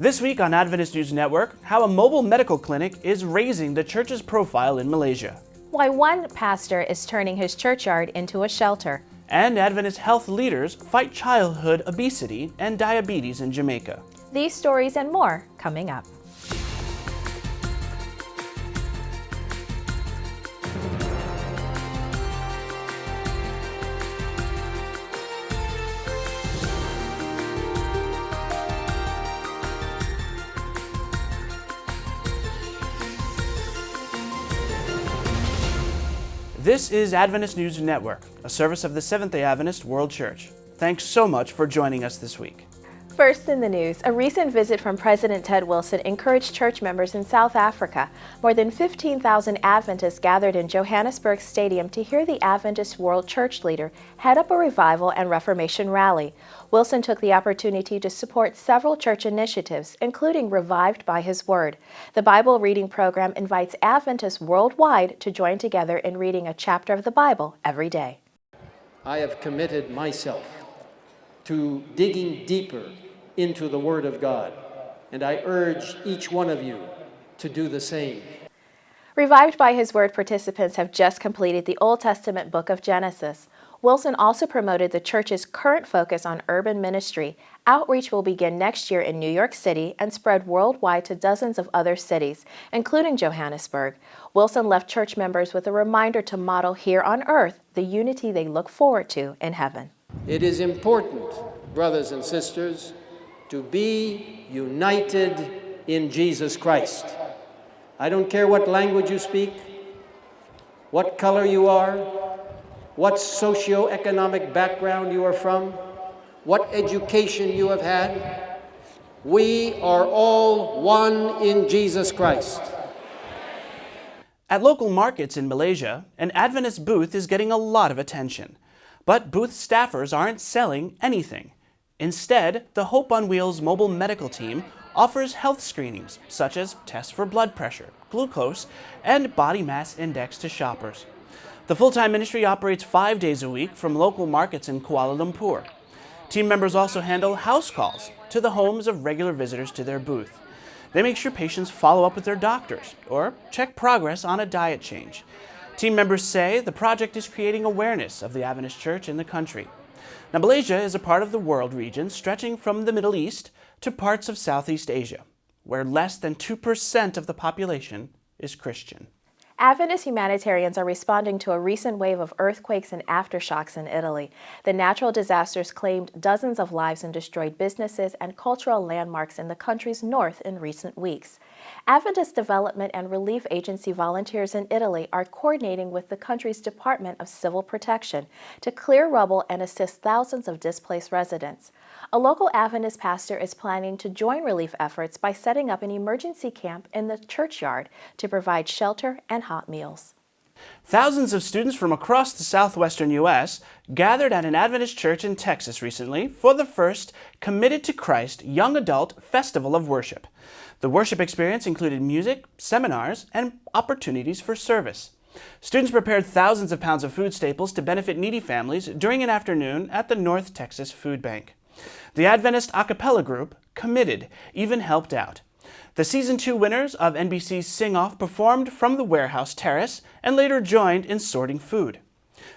This week on Adventist News Network, how a mobile medical clinic is raising the church's profile in Malaysia. Why one pastor is turning his churchyard into a shelter. And Adventist Health leaders fight childhood obesity and diabetes in Jamaica. These stories and more coming up. This is Adventist News Network, a service of the Seventh-day Adventist World Church. Thanks so much for joining us this week. First in the news, a recent visit from President Ted Wilson encouraged church members in South Africa. More than 15,000 Adventists gathered in Johannesburg Stadium to hear the Adventist World Church leader head up a revival and Reformation rally. Wilson took the opportunity to support several church initiatives, including Revived by His Word. The Bible reading program invites Adventists worldwide to join together in reading a chapter of the Bible every day. I have committed myself to digging deeper into the Word of God, and I urge each one of you to do the same. Revived by His Word participants have just completed the Old Testament book of Genesis. Wilson also promoted the church's current focus on urban ministry. Outreach will begin next year in New York City and spread worldwide to dozens of other cities, including Johannesburg. Wilson left church members with a reminder to model here on earth the unity they look forward to in heaven. It is important, brothers and sisters, to be united in Jesus Christ. I don't care what language you speak, what color you are, what socioeconomic background you are from, what education you have had. We are all one in Jesus Christ. At local markets in Malaysia, an Adventist booth is getting a lot of attention. But booth staffers aren't selling anything. Instead, the Hope on Wheels mobile medical team offers health screenings, such as tests for blood pressure, glucose, and body mass index to shoppers. The full-time ministry operates 5 days a week from local markets in Kuala Lumpur. Team members also handle house calls to the homes of regular visitors to their booth. They make sure patients follow up with their doctors or check progress on a diet change. Team members say the project is creating awareness of the Adventist Church in the country. Now, Malaysia is a part of the world region stretching from the Middle East to parts of Southeast Asia, where less than 2% of the population is Christian. Adventist humanitarians are responding to a recent wave of earthquakes and aftershocks in Italy. The natural disasters claimed dozens of lives and destroyed businesses and cultural landmarks in the country's north in recent weeks. Adventist Development and Relief Agency volunteers in Italy are coordinating with the country's Department of Civil Protection to clear rubble and assist thousands of displaced residents. A local Adventist pastor is planning to join relief efforts by setting up an emergency camp in the churchyard to provide shelter and hot meals. Thousands of students from across the southwestern U.S. gathered at an Adventist church in Texas recently for the first Committed to Christ Young Adult Festival of Worship. The worship experience included music, seminars, and opportunities for service. Students prepared thousands of pounds of food staples to benefit needy families during an afternoon at the North Texas Food Bank. The Adventist a cappella group, Committed, even helped out. The Season 2 winners of NBC's Sing Off performed from the warehouse terrace and later joined in sorting food.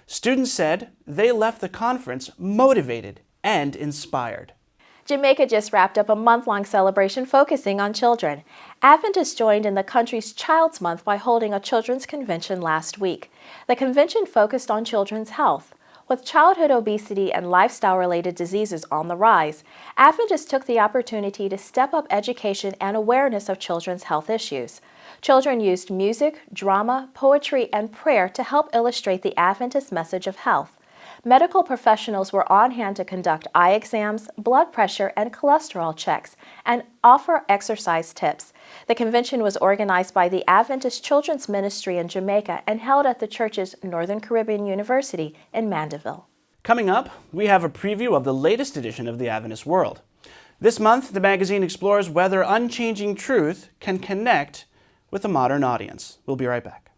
Students said they left the conference motivated and inspired. Jamaica just wrapped up a month-long celebration focusing on children. Adventists joined in the country's Child's Month by holding a children's convention last week. The convention focused on children's health. With childhood obesity and lifestyle-related diseases on the rise, Adventists took the opportunity to step up education and awareness of children's health issues. Children used music, drama, poetry, and prayer to help illustrate the Adventist message of health. Medical professionals were on hand to conduct eye exams, blood pressure, and cholesterol checks, and offer exercise tips. The convention was organized by the Adventist Children's Ministry in Jamaica and held at the church's Northern Caribbean University in Mandeville. Coming up, we have a preview of the latest edition of the Adventist World. This month, the magazine explores whether unchanging truth can connect with a modern audience. We'll be right back.